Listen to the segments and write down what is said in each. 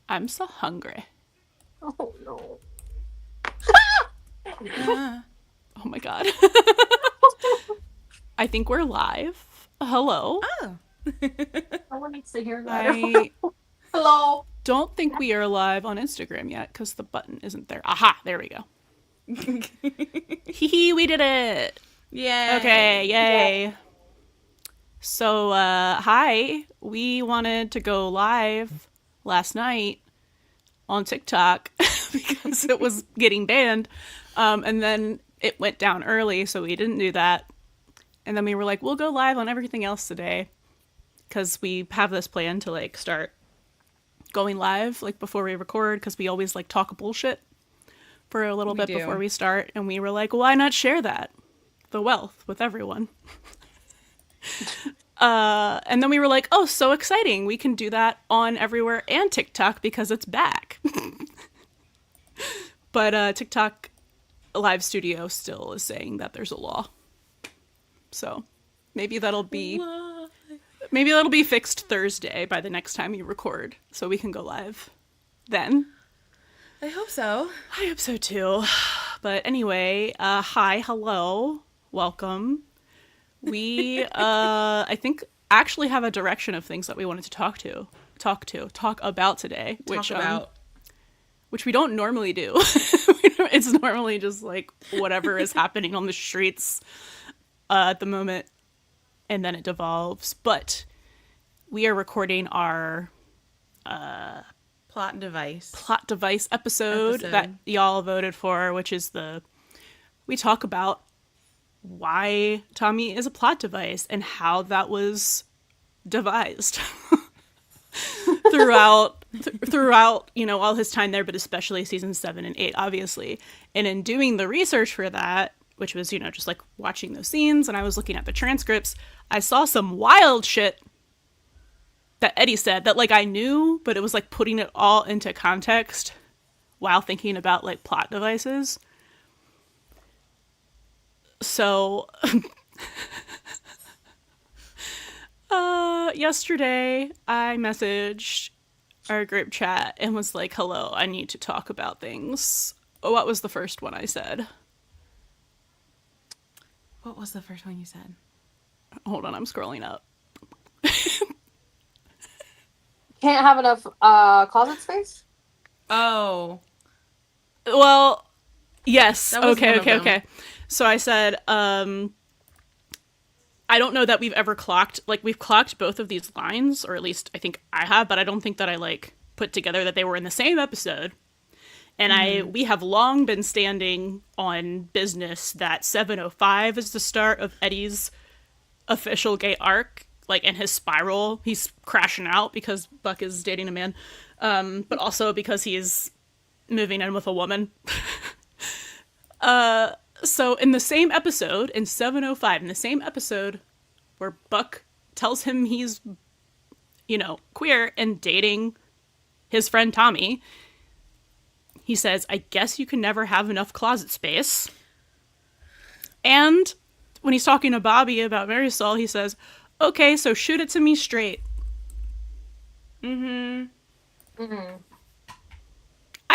I'm so hungry. Oh no. Oh my god. I think we're live. Hello. Oh. No one needs to hear that. I Hello. don't think we are live on Instagram yet because the button isn't there. Aha, there we go. Hee hee, we did it. Yay. Okay, yay. Yeah. So, hi. We wanted to go live last night on TikTok because it was getting banned. And then it went down early, so we didn't do that. And then we were like, we'll go live on everything else today because we have this plan to like start going live like before we record because we always like talk bullshit for a little bit before we start. And we were like, why not share that, the wealth, with everyone? And then we were like, oh, so exciting. We can do that on everywhere and TikTok because it's back. But TikTok Live Studio still is saying that there's a law. So maybe that'll be fixed Thursday by the next time you record so we can go live then. I hope so. I hope so too. But anyway, hi, hello, welcome. We, I think, actually have a direction of things that we wanted to talk about today, which we don't normally do. It's normally just like whatever is happening on the streets at the moment, and then it devolves. But we are recording our Plot device episode that y'all voted for, which is we talk about why Tommy is a plot device and how that was devised throughout all his time there, but especially seasons 7 and 8, obviously. And in doing the research for that, which was just like watching those scenes, and I was looking at the transcripts, I saw some wild shit that Eddie said that like I knew, but it was like putting it all into context while thinking about like plot devices. So, yesterday I messaged our group chat and was like, hello, I need to talk about things. What was the first one I said? What was the first one you said? Hold on, I'm scrolling up. Can't have enough closet space? Oh. Well, yes. That was Okay. So I said, I don't know that we've ever clocked, like we've clocked both of these lines, or at least I think I have, but I don't think that I like put together that they were in the same episode. And we have long been standing on business that 705 is the start of Eddie's official gay arc, like in his spiral. He's crashing out because Buck is dating a man, but also because he's moving in with a woman. So in the same episode, in 705, in the same episode where Buck tells him he's, queer and dating his friend Tommy, he says, I guess you can never have enough closet space. And when he's talking to Bobby about Marisol, he says, okay, so shoot it to me straight. I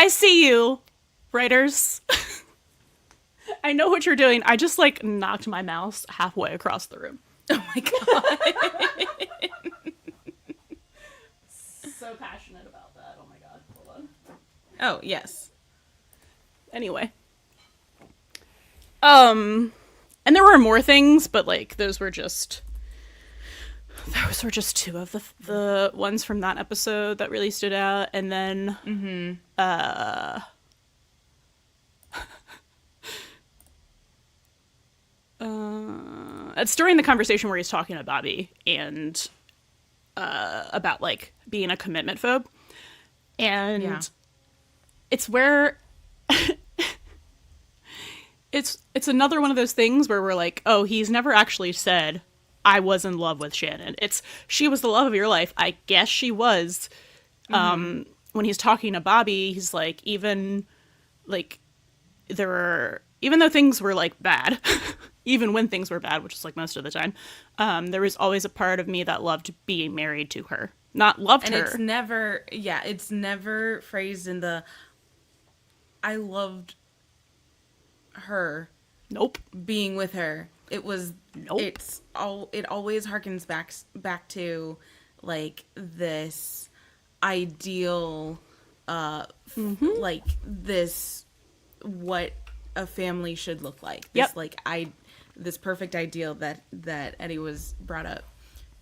see you, writers. I know what you're doing. I just, like, knocked my mouse halfway across the room. Oh my god. So passionate about that. Oh my god. Hold on. Oh, yes. Anyway. And there were more things, but, like, those were just two of the ones from that episode that really stood out. And then, it's during the conversation where he's talking to Bobby and about like being a commitment phobe, and it's where it's another one of those things where we're like, oh, he's never actually said I was in love with Shannon. It's she was the love of your life. I guess she was. When he's talking to Bobby, he's like, even though things were like bad, even when things were bad, which is like most of the time, there was always a part of me that loved being married to her. not loved And her. it's never phrased in the I loved her Nope. being with her. It was Nope. it always harkens back to like this ideal like this what a family should look like. This Yep. this perfect ideal that Eddie was brought up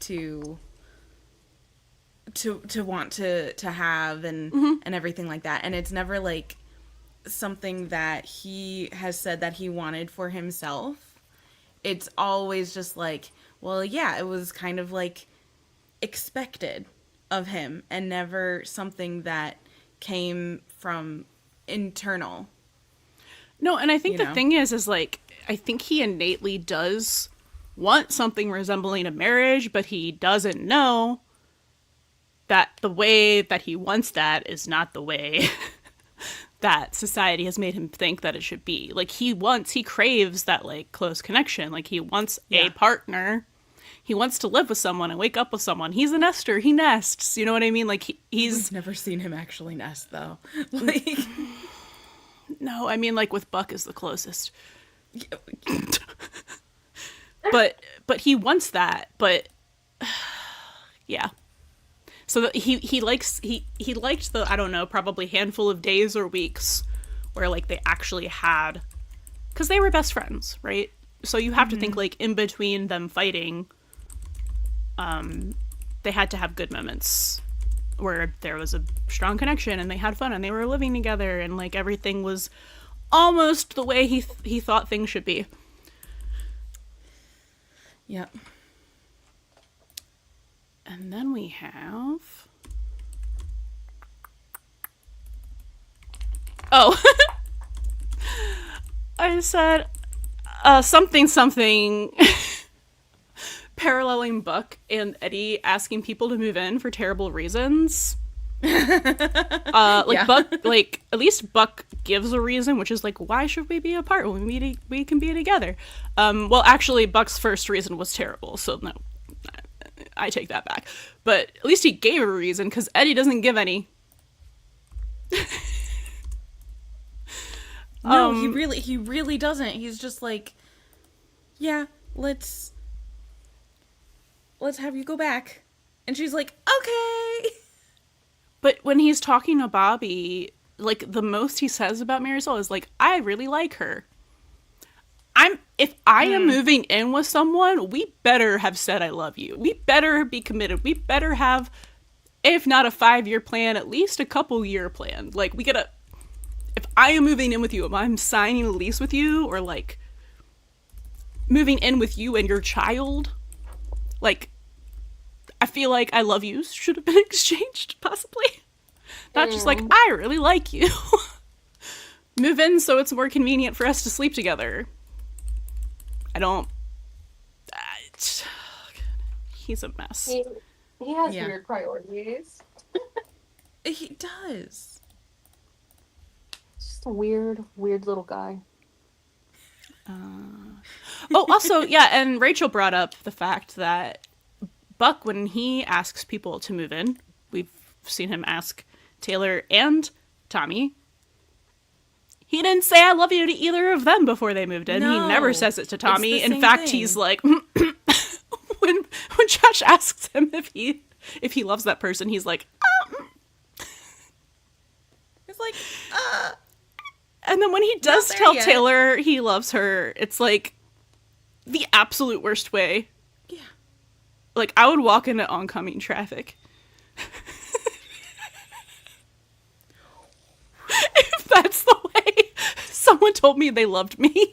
to want to have and everything like that. And it's never like something that he has said that he wanted for himself. It's always just like, well, yeah, it was kind of like expected of him and never something that came from internal. No, and I think You the know? thing is like, I think he innately does want something resembling a marriage, but he doesn't know that the way that he wants that is not the way that society has made him think that it should be. Like, he craves that, like, close connection. Like, he wants a Yeah. partner. He wants to live with someone and wake up with someone. He's a nester. He nests. You know what I mean? Like, he's... We've never seen him actually nest, though. Like, No, I mean, like, with Buck is the closest. But he wants that. But, yeah. So he liked the, I don't know, probably handful of days or weeks where, like, they actually had, because they were best friends, right? So you have to think, like, in between them fighting, they had to have good moments where there was a strong connection and they had fun and they were living together and, like, everything was almost the way he thought things should be. yep. And then we have... Oh. I said something paralleling Buck and Eddie asking people to move in for terrible reasons. Yeah. Buck, like, at least Buck gives a reason, which is like, why should we be apart when we can be together? Well, actually, Buck's first reason was terrible, so no, I take that back. But at least he gave a reason, because Eddie doesn't give any. No, he really doesn't. He's just like, yeah, let's have you go back. And she's like, okay. But when he's talking to Bobby, like, the most he says about Marisol is like, I really like her. If I am moving in with someone, we better have said I love you. We better be committed. We better have, if not a 5-year plan, at least a couple-year plan. Like, we gotta, if I am moving in with you, if I'm signing a lease with you, or, like, moving in with you and your child, like, I feel like I love you should have been exchanged, possibly. Not just like, I really like you. Move in so it's more convenient for us to sleep together. He's a mess. He has Yeah. weird priorities. He does. Just a weird little guy. Oh, also, yeah, and Rachel brought up the fact that Buck, when he asks people to move in, we've seen him ask Taylor and Tommy, he didn't say I love you to either of them before they moved in. No. He never says it to Tommy. It's the In same fact, thing. he's like, when Josh asks him if he loves that person, he's like, It's like, and then when he does Not there tell yet. Taylor he loves her, it's like the absolute worst way. yeah. Like, I would walk into oncoming traffic. If that's the way someone told me they loved me.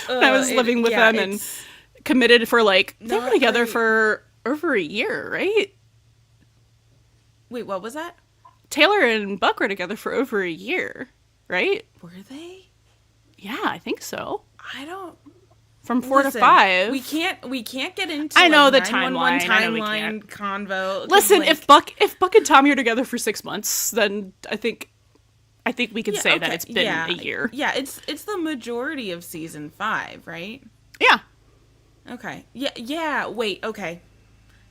When I was living with them and it's committed for, like, they were not together great. for over a year, right? Wait, what was that? Taylor and Buck were together for over a year, right? Were they? Yeah, I think so. I don't. From 4 Listen, to 5. We can't get into. I know like, the 911 timeline. I know we timeline convo. 'cause, Listen, like, if Buck and Tommy are together for 6 months, then I think we can yeah, say that okay, it's been yeah, a year. Yeah, it's the majority of season 5, right? Yeah. Okay. Yeah. Wait. Okay.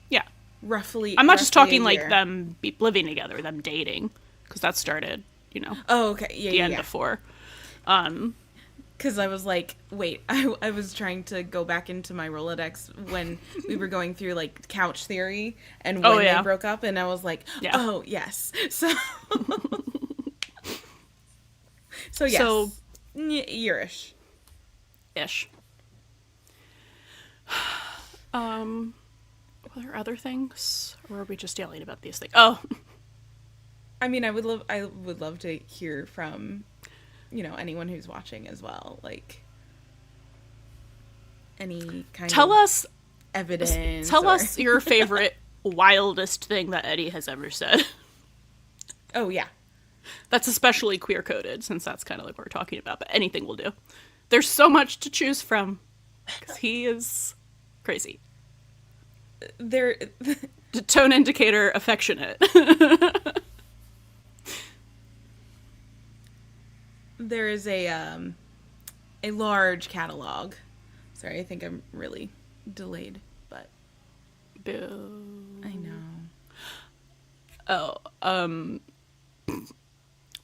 Yeah. roughly. I'm not just roughly talking a like year. them living together, them dating, because that started, Oh, okay. Yeah, the yeah, end yeah. of 4. Because I was like, wait, I was trying to go back into my Rolodex when we were going through like couch theory and when yeah. they broke up, and I was like, Yeah. oh yes. So, so yes, So- yearish. Ish. Were there other things, or are we just yelling about these things? Oh, I mean, I would love to hear from, anyone who's watching as well, like any kind tell of us evidence. Tell or- us your favorite, wildest thing that Eddie has ever said. Oh yeah. That's especially queer coded, since that's kind of like what we're talking about, but anything will do. There's so much to choose from, because he is crazy. There. Tone indicator, affectionate. There is a large catalog. Sorry, I think I'm really delayed, but Boo. I know. Oh,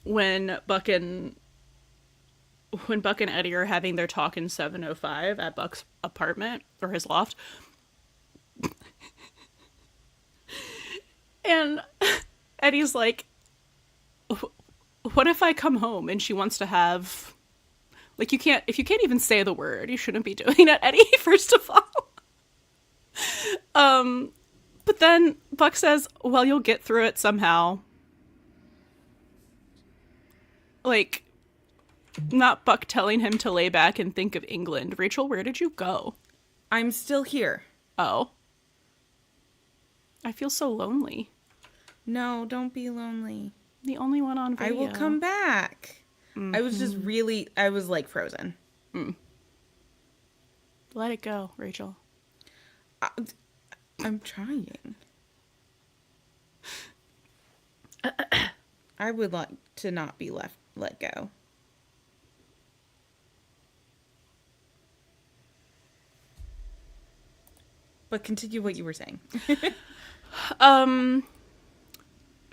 when Buck and Eddie are having their talk in 705 at Buck's apartment or his loft, and Eddie's like, "What if I come home and she wants to have, like, if you can't even say the word, you shouldn't be doing it, Eddie, first of all." But then Buck says, "Well, you'll get through it somehow." Like, not Buck telling him to lay back and think of England. Rachel, where did you go? I'm still here. Oh. I feel so lonely. No, don't be lonely. The only one on I video. will come back. I was just really, I was like frozen. Let it go, Rachel. I'm trying. I would like to not be let go. But continue what you were saying.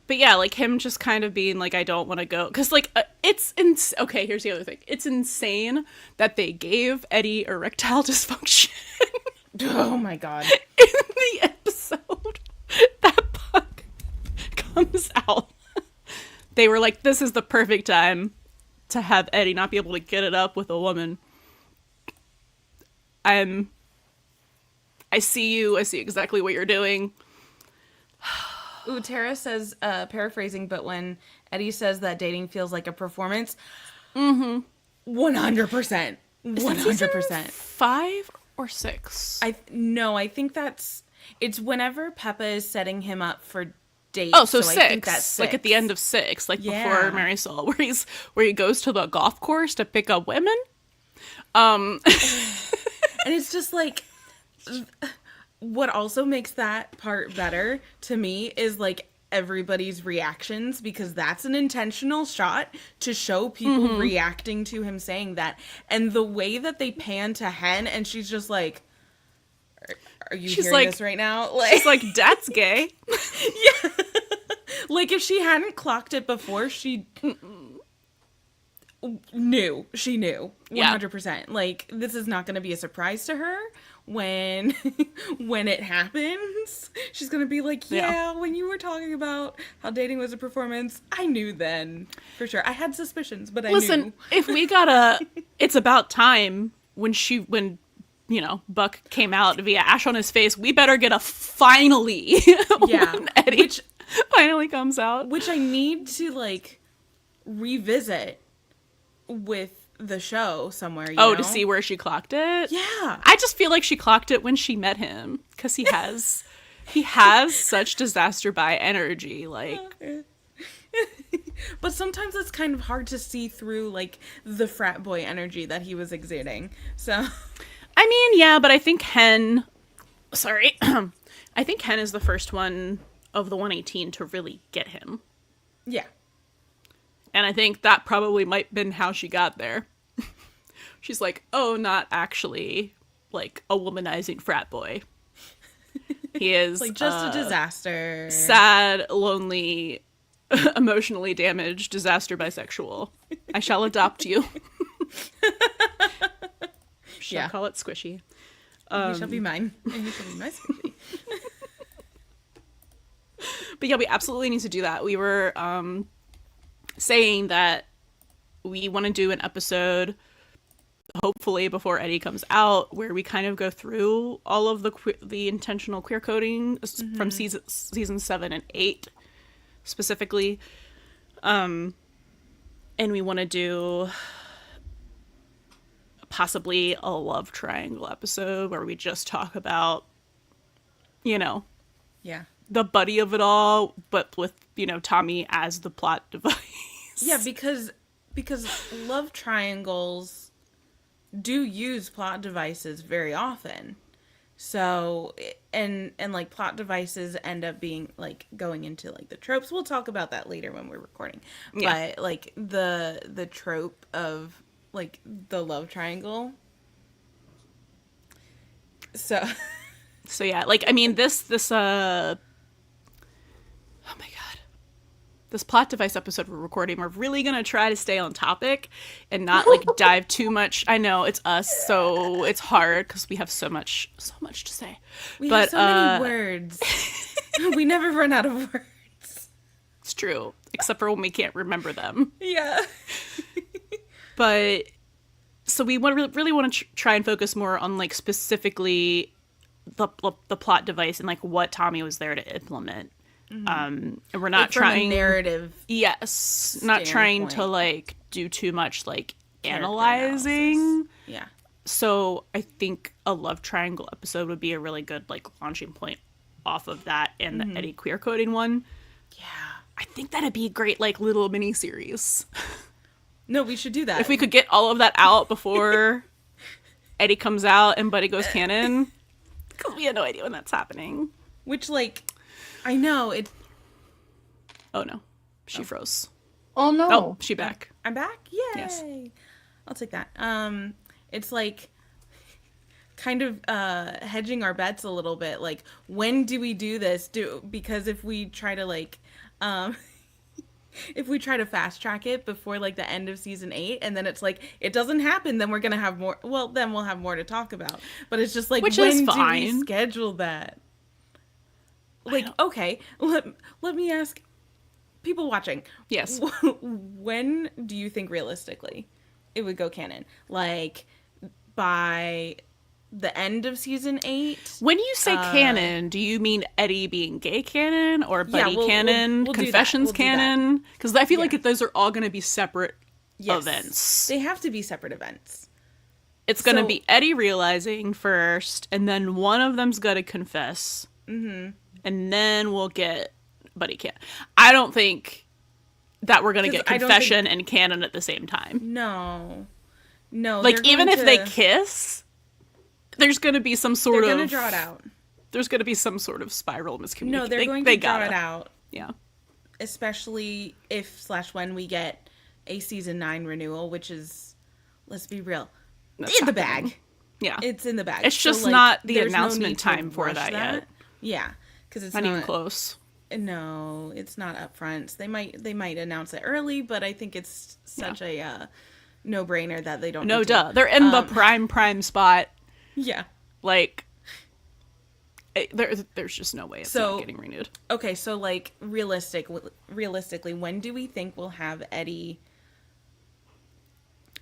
But yeah, like him just kind of being like, I don't want to go. Because, like, okay, here's the other thing. It's insane that they gave Eddie erectile dysfunction Oh my god. in the episode that Buck comes out. They were like, this is the perfect time to have Eddie not be able to get it up with a woman. I see you. I see exactly what you're doing. Ooh, Tara says, paraphrasing, but when Eddie says that dating feels like a performance, 100%. 100%. 5 or 6? I think it's whenever Peppa is setting him up for dates. Oh, so I 6. think that's 6. Like at the end of 6, like Yeah. before Marisol, where he goes to the golf course to pick up women. And it's just like, what also makes that part better to me is like everybody's reactions, because that's an intentional shot to show people reacting to him saying that. And the way that they pan to Hen and she's just like, are you She's hearing like- this right now? It's like, that's gay. Like if she hadn't clocked it before, she knew. She knew. 100%. Like this is not going to be a surprise to her when when it happens. She's going to be like, yeah, when you were talking about how dating was a performance, I knew then. For sure. I had suspicions, but I knew. Listen, if we got It's About Time, when Buck came out via Ash on His Face, we better get a finally. Yeah. When Eddie finally comes out. Which I need to like revisit with the show somewhere, you know? To see where she clocked it? Yeah. I just feel like she clocked it when she met him, because he has such disaster by energy, like. But sometimes it's kind of hard to see through like the frat boy energy that he was exuding. So I mean, yeah, but I think Hen I think Hen is the first one of the 118 to really get him. yeah. And I think that probably might have been how she got there. She's like, oh, not actually like a womanizing frat boy. He is Like, just a disaster. sad, lonely, emotionally damaged, disaster bisexual. I shall adopt you. Shall call it Squishy. You shall be mine, and you shall be my Squishy. But yeah, we absolutely need to do that. We were saying that we want to do an episode, hopefully before Eddie comes out, where we kind of go through all of the intentional queer coding from season 7 and 8 specifically. And we want to do possibly a love triangle episode where we just talk about, you know, Yeah. the buddy of it all, but with, you know, Tommy as the plot device. Yeah, because love triangles do use plot devices very often. So, and like plot devices end up being like going into like the tropes. We'll talk about that later when we're recording. Yeah. But like the trope of like the love triangle. So So yeah, like, I mean, this oh my god, this plot device episode we're recording, we're really gonna try to stay on topic and not like dive too much. I know it's us, so it's hard because we have so much to say. we But have so many words. We never run out of words. it's true, except for when we can't remember them. Yeah. But so we really want to try and focus more on like specifically the plot device and like what Tommy was there to implement. And we're not Like from trying a narrative. Yes, not trying to standpoint. like do too much like Character analyzing. analysis. Yeah. So I think a love triangle episode would be a really good like launching point off of that and the Eddie queer coding one. Yeah. I think that'd be a great like little mini series. No, we should do that. If we could get all of that out before Eddie comes out and Buddy goes canon. Because we had no idea when that's happening. Which, like, I know it. Oh no. She froze. Oh no. Oh, she back. I'm back. Yay! Yes. I'll take that. It's like kind of hedging our bets a little bit. Like, when do we do this? Because if we try to like, if we try to fast track it before like the end of season 8, and then it's like it doesn't happen, then we're gonna have more. Well, then we'll have more to talk about. But it's just like, Which when is do fine. we schedule that? Like, okay, let me ask people watching. Yes. When do you think realistically it would go canon? Like by the end of season 8? When you say canon, do you mean Eddie being gay canon or Buddy canon, we'll do that. Confessions We'll do that. canon? Because I feel Yeah. like those are all going to be separate Yes. events. They have to be separate events. It's going to So- be Eddie realizing first, and then one of them's going to confess, and then we'll get Buddy canon. I don't think that we're going to get 'Cause I don't confession and canon at the same time. No, Like, they're even going if they to- kiss, there's going to be some they're sort going to of... draw it out. There's going to be some sort of spiral miscommunication. No, they're going to draw it out, Yeah. especially if/when we get a season 9 renewal, which is, let's be real, That's in the happening. bag. Yeah. It's in the bag. It's just like, not the there's no announcement need to time for rush that yet. Yeah, because it's Not not even close. No, it's not upfront. They might announce it early, but I think it's such a no-brainer that they don't. No need to. duh. They're in the prime spot. Yeah. Like, there's just no way it's not getting renewed. Okay, so like realistically, when do we think we'll have Eddie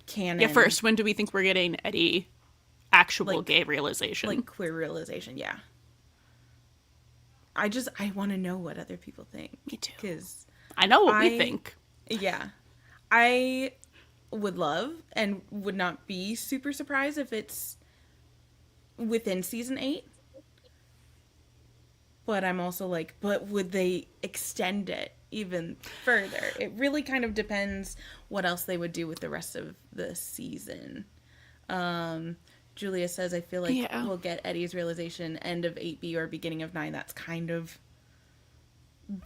canon? Yeah, first, when do we think we're getting Eddie actual Like- gay realization? like queer realization. Yeah. I want to know what other people think. Me too. Because I know what we think. yeah, I would love and would not be super surprised if it's within season 8. But I'm also like, but would they extend it even further? It really kind of depends what else they would do with the rest of the season. Julia says, I feel like Yeah. we'll get Eddie's realization end of 8B or beginning of 9. That's kind of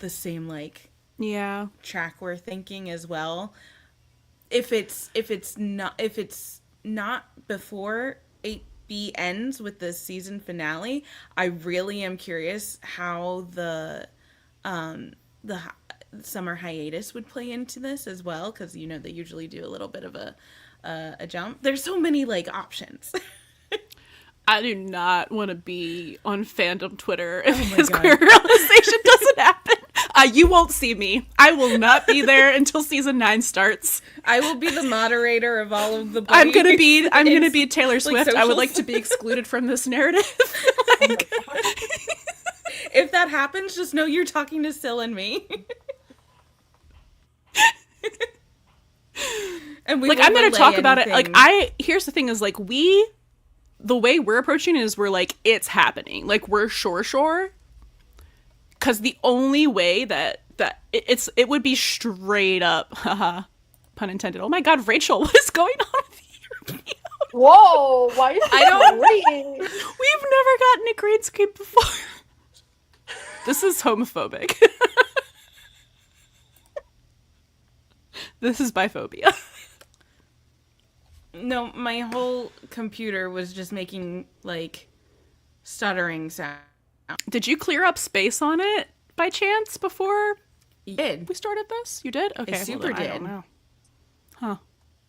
the same like Yeah. track we're thinking as well. If it's not before B ends with the season finale, I really am curious how the summer hiatus would play into this as well, because you know they usually do a little bit of a jump. There's so many like options. I do not want to be on fandom Twitter if Oh my his God. queer realization doesn't happen. You won't see me. I will not be there until season 9 starts. I will be the moderator of all of the. I'm gonna be It's Taylor Swift. I would socials. like to be excluded from this narrative. Oh my God. If that happens, just know you're talking to Syl and me. And we Like, will I'm gonna relay talk about it. Like, anything. here's the thing is, like, the way we're approaching it is we're like, it's happening. Like, we're sure. Because the only way that it would be straight up, haha, pun intended. Oh my God, Rachel, what is going on with you? Whoa! Why is I don't- We've We've never gotten a green screen before. This is homophobic. This is biphobia. No, my whole computer was just making like stuttering sound. Did you clear up space on it by chance before You did. we started this? You did? Okay. super well, then I don't did. know. Huh.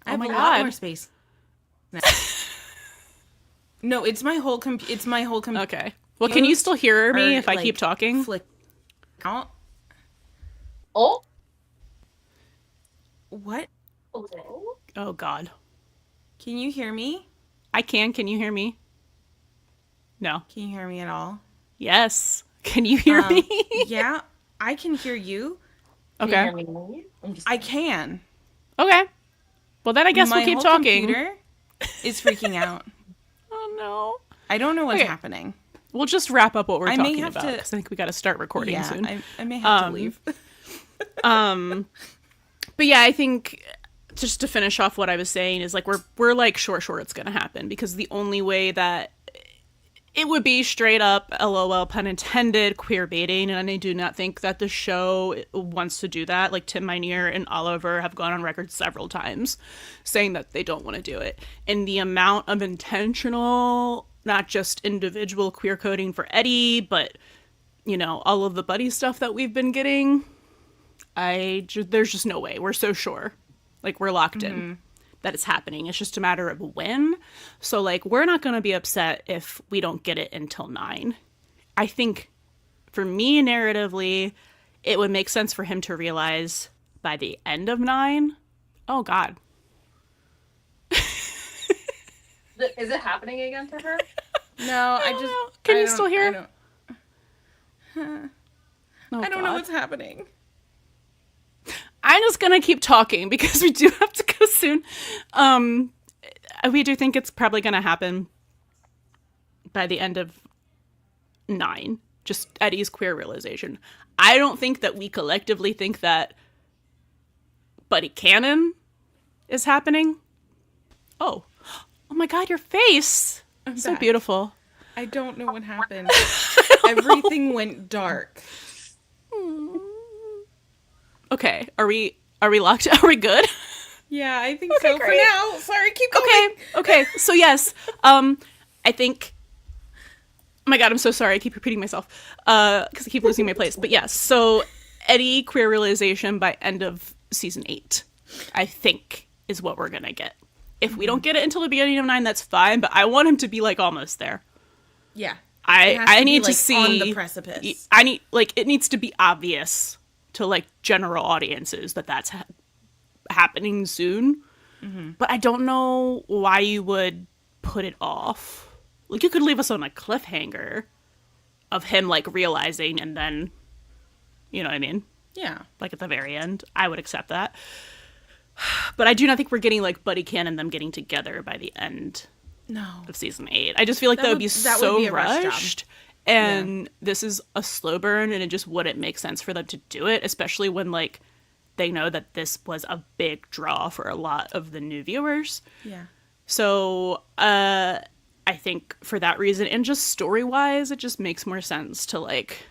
I have my a lot God. more space. No, it's my whole computer. Okay. Well, can you still hear me Or, if I like, keep talking? Flick out. Oh. What? Hello? Oh God. Can you hear me? I can. Can you hear me? No. Can you hear me at all? Yes. Can you hear me? Yeah, I can hear you. Can you Okay. hear me? I'm just- I can. Okay. Well, then I guess My we'll keep whole talking. computer is freaking out. Oh no. I don't know what's Okay. happening. We'll just wrap up what we're I may talking have about to- because I think we got to start recording Yeah, soon. I may have to leave. But yeah, I think just to finish off what I was saying is like we're like sure it's gonna happen, because the only way that it would be straight up LOL pun intended queer baiting, and I do not think that the show wants to do that. Like Tim Minear and Oliver have gone on record several times saying that they don't want to do it, and the amount of intentional, not just individual queer coding for Eddie, but you know, all of the buddy stuff that we've been getting, there's just no way. We're so sure. Like, we're locked in that it's happening. It's just a matter of when. So, like, we're not going to be upset if we don't get it until 9. I think, for me, narratively, it would make sense for him to realize by the end of 9, oh, God. Is it happening again for her? No, I don't just. know. Can I you don't- still hear? I don't, Oh, I don't know God. what's happening. I'm just gonna keep talking because we do have to go soon. We do think it's probably gonna happen by the end of 9. Just Eddie's queer realization. I don't think that we collectively think that Buddy Cannon is happening. Oh my God, your face! So back. beautiful. I don't know what happened. Everything went dark. Okay, are we locked? Are we good? Yeah, I think so great. for now. Sorry, keep going. Okay. So yes, I think. Oh my God, I'm so sorry. I keep repeating myself because I keep losing my place. But yes, so Eddie queer realization by end of season 8, I think, is what we're gonna get. If we don't get it until the beginning of 9, that's fine. But I want him to be like almost there. Yeah. I be, need to like, see on the precipice. I need, like, it needs to be obvious to like general audiences that that's happening soon. But I don't know why you would put it off. Like, you could leave us on a cliffhanger of him like realizing, and then, you know what I mean? Yeah. Like at the very end, I would accept that. But I do not think we're getting like Buddy Can and them getting together by the end No. of season 8. I just feel like that would be that so would be a rush job. rushed. And this is a slow burn, and it just wouldn't make sense for them to do it, especially when like they know that this was a big draw for a lot of the new viewers. Yeah. So I think for that reason, and just story-wise, it just makes more sense to like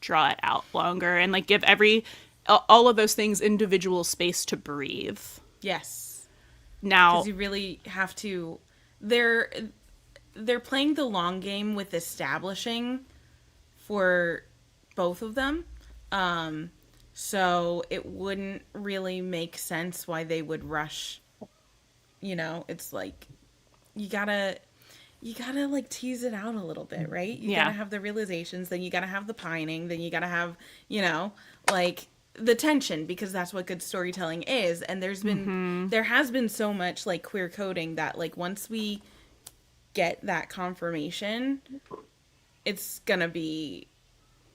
draw it out longer and like give all of those things individual space to breathe. Yes. Now, Because you really have to they're playing the long game with establishing for both of them. So it wouldn't really make sense why they would rush. You know, it's like you gotta like tease it out a little bit, right? You gotta have the realizations, then you gotta have the pining, then you gotta have, you know, like the tension, because that's what good storytelling is. And there has been so much like queer coding that like once we get that confirmation, it's gonna be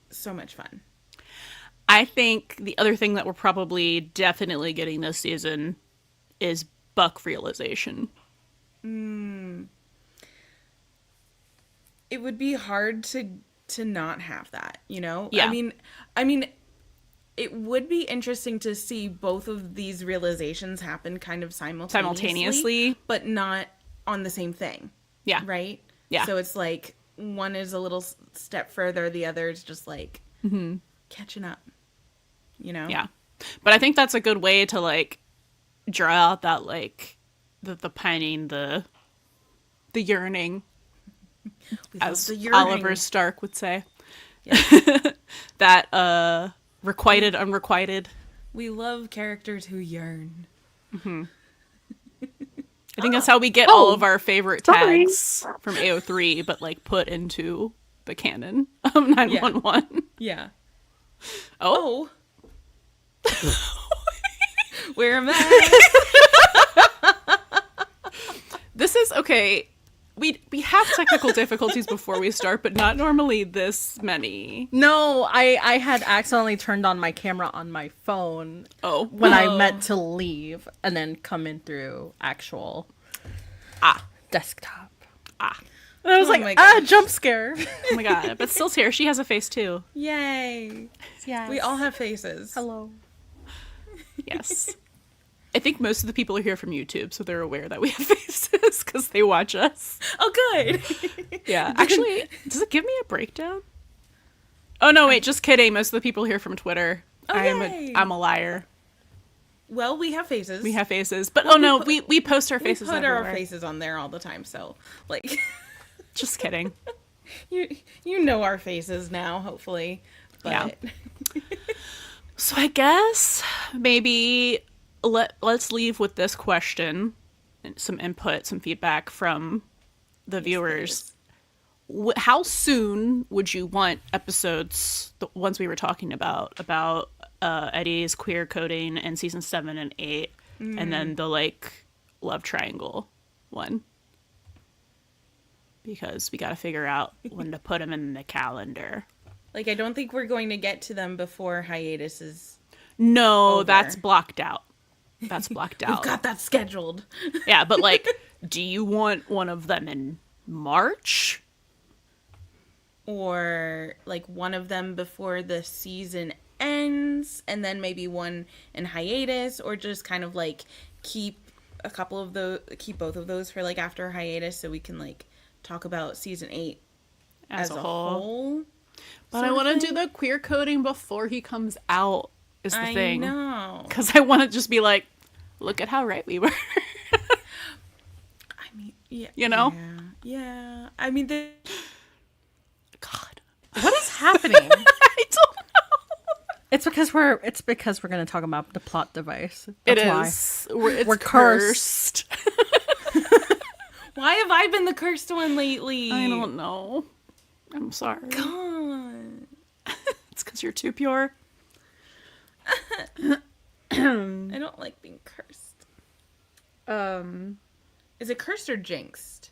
so much fun. I think the other thing that we're probably definitely getting this season is Buck realization. It would be hard to not have that, you know? Yeah. I mean it would be interesting to see both of these realizations happen kind of simultaneously, but not on the same thing. Yeah. Right? Yeah. So it's like one is a little step further, the other is just like catching up. You know? Yeah. But I think that's a good way to like draw out that like the pining, the yearning, as the yearning. Oliver Stark would say. Yeah. That requited, unrequited. We love characters who yearn. I think that's how we get all of our favorite tags from AO3, but like put into the canon of 911. Yeah. Oh. Wear a mask. This is okay. We have technical difficulties before we start, but not normally this many. No, I had accidentally turned on my camera on my phone Oh. when I meant to leave and then come in through actual desktop. And I was my like, gosh. jump scare. Oh my god. But Still's here. She has a face too. Yay. Yeah. We all have faces. Hello. Yes. I think most of the people are here from YouTube, so they're aware that we have faces because they watch us. Oh, good. Yeah. Actually, does it give me a breakdown? Oh, no, wait. Just kidding. Most of the people here from Twitter. Oh, I'm yay. a liar. Well, we have faces. We have faces. But, oh, no, we post our faces We put everywhere. our faces on there all the time, so, like... Just kidding. You know our faces now, hopefully. But... Yeah. So I guess maybe let's leave with this question, and some input, some feedback from the viewers. How soon would you want episodes, the ones we were talking about Eddie's queer coding in season 7 and 8, and then the like love triangle one? Because we got to figure out when to put them in the calendar. Like, I don't think we're going to get to them before hiatus is... No, over. that's blocked out. That's blocked out. We've got that scheduled. Yeah, but like, do you want one of them in March? Or, like, one of them before the season ends, and then maybe one in hiatus, or just kind of, like, keep both of those for, like, after hiatus so we can, like, talk about season 8 as a whole. But I want to do the queer coding before he comes out, is the thing. I know. Because I want to just be like, look at how right we were. I mean, yeah. You know? Yeah. I mean, God. What is happening? I don't know. It's because we're going to talk about the plot device. It That's is. why. It's We're cursed. why have I been the cursed one lately? I don't know. I'm sorry. God. It's because you're too pure. I don't like being cursed. Is it cursed or jinxed?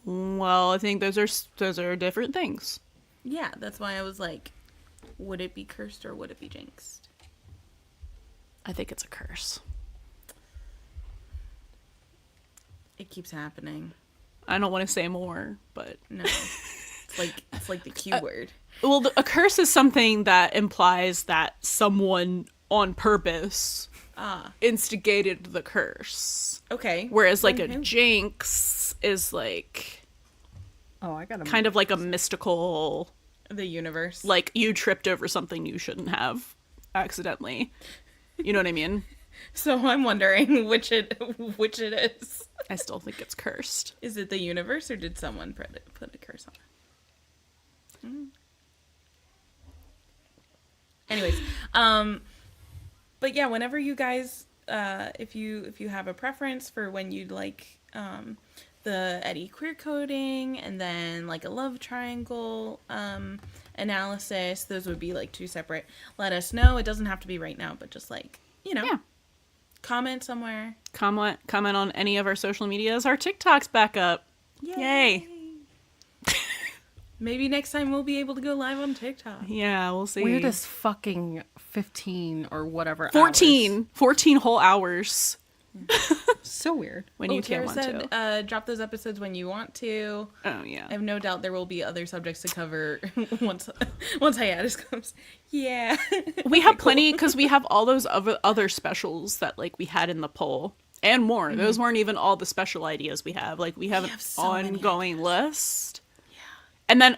Well, I think those are different things. Yeah, that's why I was like, would it be cursed or would it be jinxed? I think it's a curse. It keeps happening. I don't want to say more, but No. It's like the Q word. well, a curse is something that implies that someone on purpose instigated the curse. Okay. Whereas like a Okay. jinx is like Oh, I got kind of like a mystical, The universe. like you tripped over something you shouldn't have accidentally. You know what I mean? So I'm wondering which it is. I still think it's cursed. Is it the universe, or did someone put a curse on it? Anyways, but yeah, whenever you guys, if you have a preference for when you'd like the Eddie queer coding and then like a love triangle analysis, those would be like 2 separate. Let us know. It doesn't have to be right now, but just like, Yeah. comment somewhere. Comment on any of our social medias. Our TikTok's back up. Yay. Maybe next time we'll be able to go live on TikTok. Yeah, we'll see. Weirdest fucking 15 or whatever 14 whole hours hours. So weird. when you Tara can't want to. said, drop those episodes when you want to. Oh, yeah. I have no doubt there will be other subjects to cover once hiatus comes. Yeah. We have plenty because we have all those other specials that like we had in the poll and more. Those weren't even all the special ideas we have. Like we have an have so many ongoing list. Yeah. And then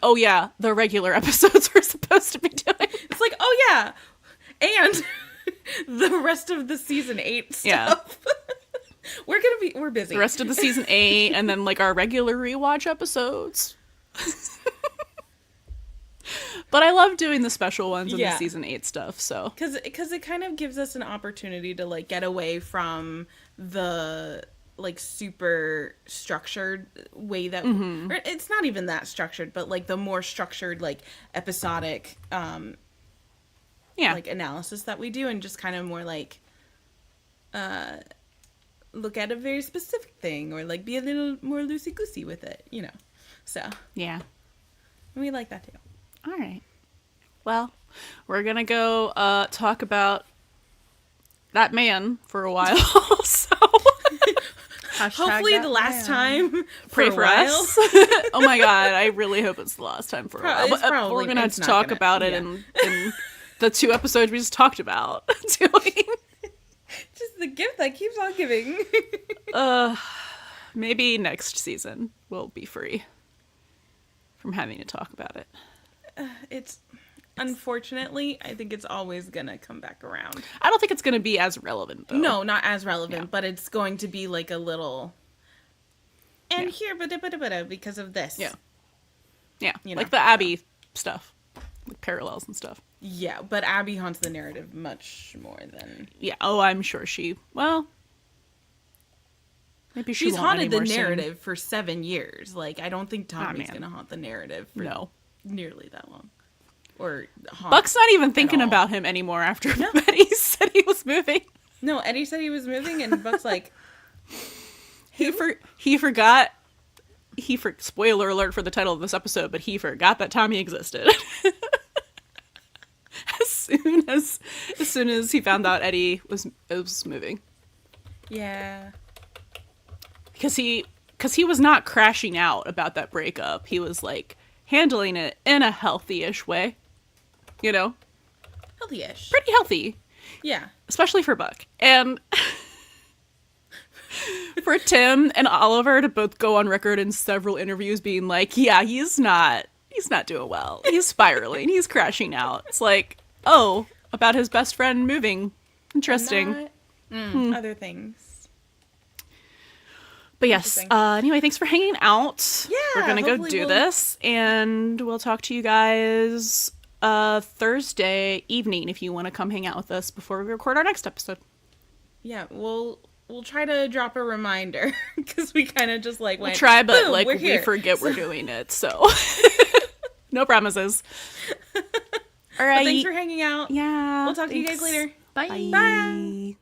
the regular episodes we're supposed to be doing. It's like, oh yeah. And the rest of the season 8 stuff. Yeah. We're busy. The rest of the season 8 and then like our regular rewatch episodes. But I love doing the special ones and the season 8 stuff, so. Because it kind of gives us an opportunity to, like, get away from the, like, super structured way that... Or it's not even that structured, but, like, the more structured, like, episodic, like, analysis that we do, and just kind of more, like, look at a very specific thing, or, like, be a little more loosey-goosey with it, you know? So. Yeah. We like that, too. All right. Well, we're going to go talk about that man for a while. So hopefully the last time pray for for a while. us. Oh my God. I really hope it's the last time for a while. It's But, probably- we're going to have it's to not talk gonna- about it in the 2 episodes we just talked about doing. Just the gift that keeps on giving. Maybe next season we'll be free from having to talk about it. It's unfortunately, I think it's always gonna come back around. I don't think it's going to be as relevant, though. No, not as relevant, Yeah. but it's going to be like a little. And here, because of this. Yeah. Yeah. You know, like the Abby stuff, like parallels and stuff. Yeah, but Abby haunts the narrative much more than. Yeah. Oh, I'm sure she. Well, maybe she She's won't haunted the anymore soon. narrative for 7 years. Like, I don't think Tommy's man. gonna haunt the narrative for No. nearly that long. Or haunt. Buck's not even thinking all. about him anymore after Betty said he was moving. No, Eddie said he was moving, and Buck's like, He forgot. Spoiler alert for the title of this episode, but he forgot that Tommy existed. as soon as he found out Eddie was moving, yeah. because he was not crashing out about that breakup. He was like handling it in a healthy-ish way, you know, Healthy-ish. pretty healthy, Yeah. especially for Buck and for Tim and Oliver to both go on record in several interviews being like, yeah, he's not doing well. He's spiraling. He's crashing out. It's like, oh, about his best friend moving. Interesting. Other things. But yes, Interesting. anyway, thanks for hanging out. Yeah, We're going to go hopefully do this, and we'll talk to you guys Thursday evening if you want to come hang out with us before we record our next episode. Yeah, we'll try to drop a reminder because we kind of just like went. We'll try, but boom, like we're we here. forget we're doing it, so no promises. All right. But thanks for hanging out. Yeah. We'll talk to you guys thanks. later. Bye. Bye.